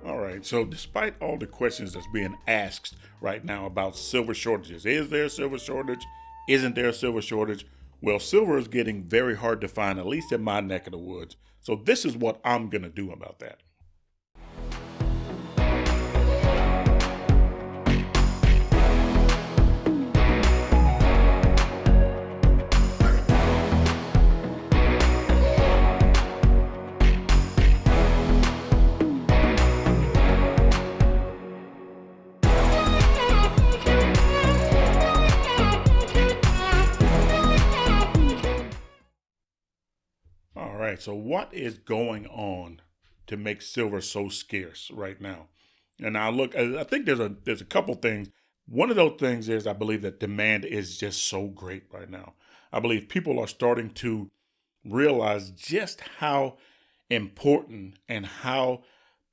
All right. So, despite all the questions that's being asked right now about silver shortages, is there a silver shortage? Isn't there a silver shortage? Well, silver is getting very hard to find, at least in my neck of the woods. So, this is what I'm going to do about that. All right. So, what is going on to make silver so scarce right now? And now, look, I think there's a couple things. One of those things is I believe that demand is just so great right now. I believe people are starting to realize just how important and how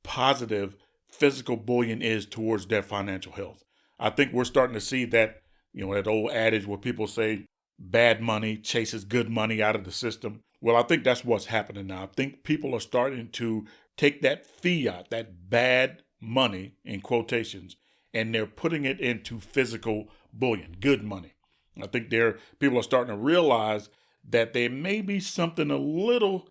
positive physical bullion is towards their financial health. I think we're starting to see that, that old adage where people say bad money chases good money out of the system. Well, I think that's what's happening now. I think people are starting to take that fiat, that bad money in quotations, and they're putting it into physical bullion, good money. I think people are starting to realize that there may be something a little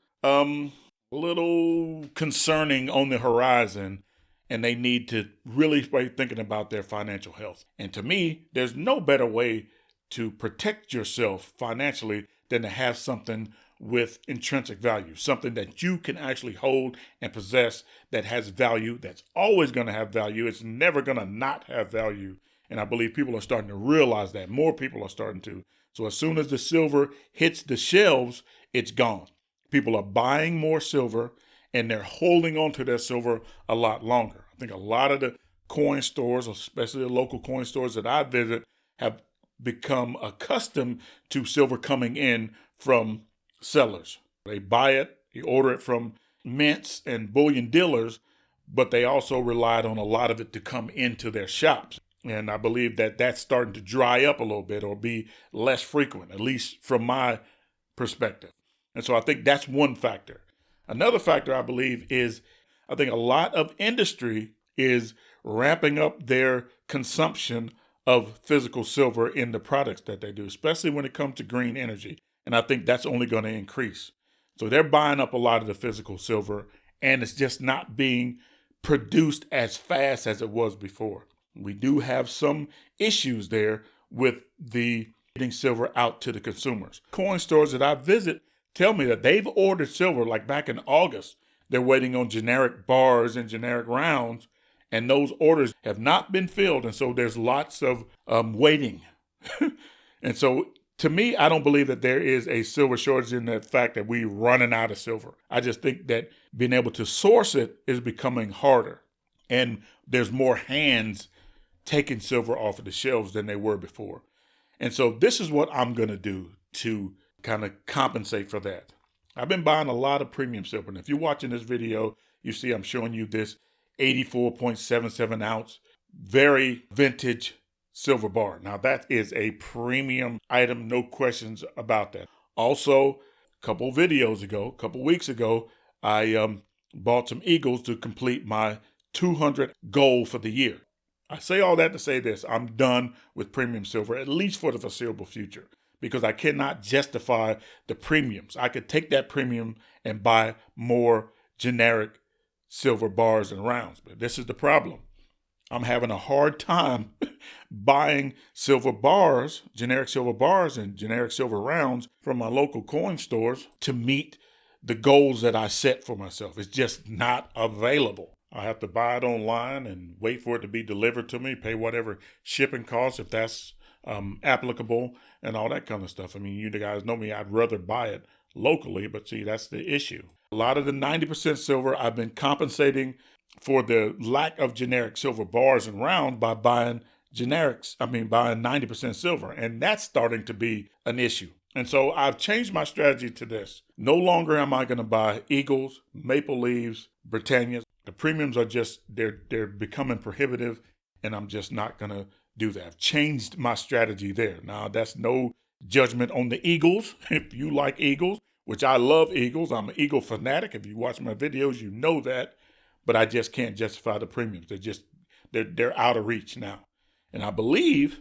concerning on the horizon, and they need to really start thinking about their financial health. And to me, there's no better way to protect yourself financially than to have something with intrinsic value, something that you can actually hold and possess that has value, that's always going to have value. It's never going to not have value. And I believe people are starting to realize that. More people are starting to. So as soon as the silver hits the shelves, it's gone. People are buying more silver and they're holding on to their silver a lot longer. I think a lot of the coin stores, especially the local coin stores that I visit, have become accustomed to silver coming in from sellers. They buy it, they order it from mints and bullion dealers, but they also relied on a lot of it to come into their shops. And I believe that that's starting to dry up a little bit or be less frequent, at least from my perspective. And so I think that's one factor. Another factor I believe is I think a lot of industry is ramping up their consumption of physical silver in the products that they do, especially when it comes to green energy. And I think that's only going to increase. So they're buying up a lot of the physical silver, and it's just not being produced as fast as it was before. We do have some issues there with the getting silver out to the consumers. Coin stores that I visit tell me that they've ordered silver like back in August. They're waiting on generic bars and generic rounds, and those orders have not been filled. And so there's lots of waiting. And so to me, I don't believe that there is a silver shortage in the fact that we're running out of silver. I just think that being able to source it is becoming harder. And there's more hands taking silver off of the shelves than they were before. And so this is what I'm going to do to kind of compensate for that. I've been buying a lot of premium silver. And if you're watching this video, you see I'm showing you this 84.77 ounce, very vintage silver bar. Now that is a premium item, no questions about that. Also, a couple weeks ago, I bought some Eagles to complete my 200 goal for the year. I say all that to say this: I'm done with premium silver, at least for the foreseeable future, because I cannot justify the premiums. I could take that premium and buy more generic silver bars and rounds, but this is the problem. I'm having a hard time buying silver bars, generic silver bars and generic silver rounds from my local coin stores to meet the goals that I set for myself. It's just not available. I have to buy it online and wait for it to be delivered to me, pay whatever shipping costs if that's applicable and all that kind of stuff. I mean, you guys know me, I'd rather buy it locally, but see, that's the issue. A lot of the 90% silver, I've been compensating for the lack of generic silver bars and rounds by buying 90% silver. And that's starting to be an issue. And so I've changed my strategy to this. No longer am I going to buy Eagles, Maple Leaves, Britannias. The premiums are they're becoming prohibitive, and I'm just not going to do that. I've changed my strategy there. Now, that's no judgment on the Eagles. If you like Eagles, which I love Eagles, I'm an Eagle fanatic. If you watch my videos, you know that. but I just can't justify the premiums. They're out of reach now. And I believe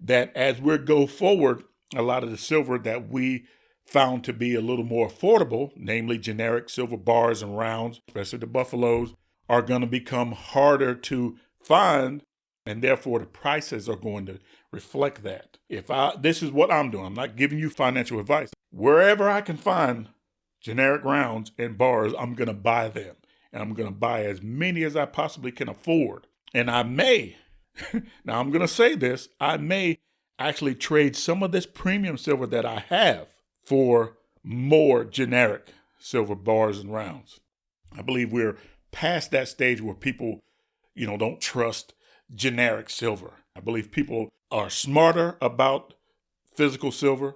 that as we go forward, a lot of the silver that we found to be a little more affordable, namely generic silver bars and rounds, especially the Buffaloes, are going to become harder to find, and therefore the prices are going to reflect that. This is what I'm doing. I'm not giving you financial advice. Wherever I can find generic rounds and bars, I'm going to buy them. And I'm going to buy as many as I possibly can afford. And I may, now I'm going to say this, I may actually trade some of this premium silver that I have for more generic silver bars and rounds. I believe we're past that stage where people, don't trust generic silver. I believe people are smarter about physical silver.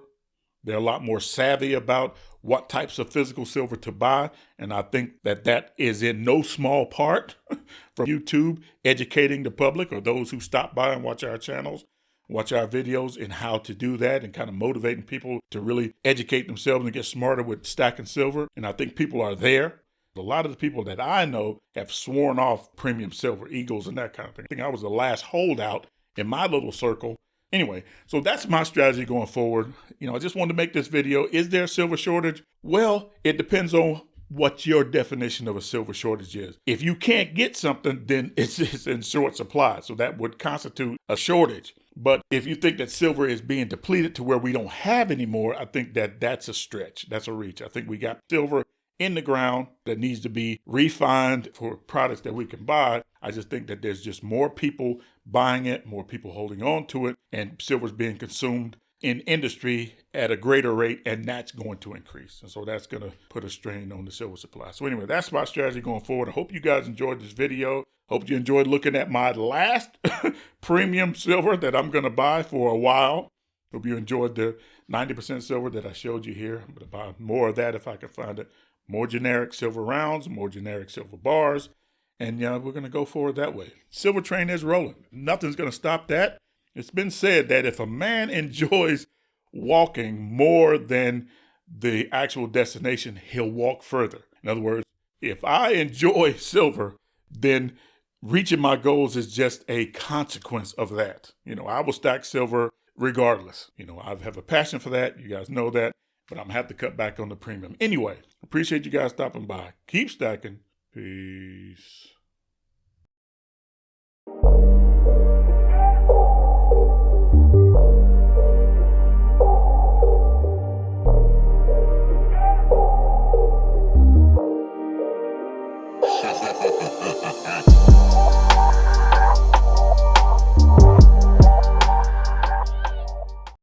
They're a lot more savvy about what types of physical silver to buy. And I think that is in no small part from YouTube educating the public or those who stop by and watch our channels, watch our videos, in how to do that and kind of motivating people to really educate themselves and get smarter with stacking silver. And I think people are there. A lot of the people that I know have sworn off premium silver, Eagles and that kind of thing. I think I was the last holdout in my little circle. Anyway, so that's my strategy going forward. I just wanted to make this video. Is there a silver shortage? Well, it depends on what your definition of a silver shortage is. If you can't get something, then it's in short supply. So that would constitute a shortage. But if you think that silver is being depleted to where we don't have any more, I think that that's a stretch. That's a reach. I think we got silver in the ground that needs to be refined for products that we can buy. I just think that there's just more people buying it, more people holding on to it, and silver's being consumed in industry at a greater rate, and that's going to increase. And so that's going to put a strain on the silver supply. So anyway, that's my strategy going forward. I hope you guys enjoyed this video. Hope you enjoyed looking at my last premium silver that I'm going to buy for a while. Hope you enjoyed the 90% silver that I showed you here. I'm going to buy more of that if I can find it. More generic silver rounds, more generic silver bars. And we're going to go forward that way. Silver train is rolling. Nothing's going to stop that. It's been said that if a man enjoys walking more than the actual destination, he'll walk further. In other words, if I enjoy silver, then reaching my goals is just a consequence of that. I will stack silver regardless. I have a passion for that. You guys know that. But I'm going to have to cut back on the premium. Anyway, appreciate you guys stopping by. Keep stacking. Peace.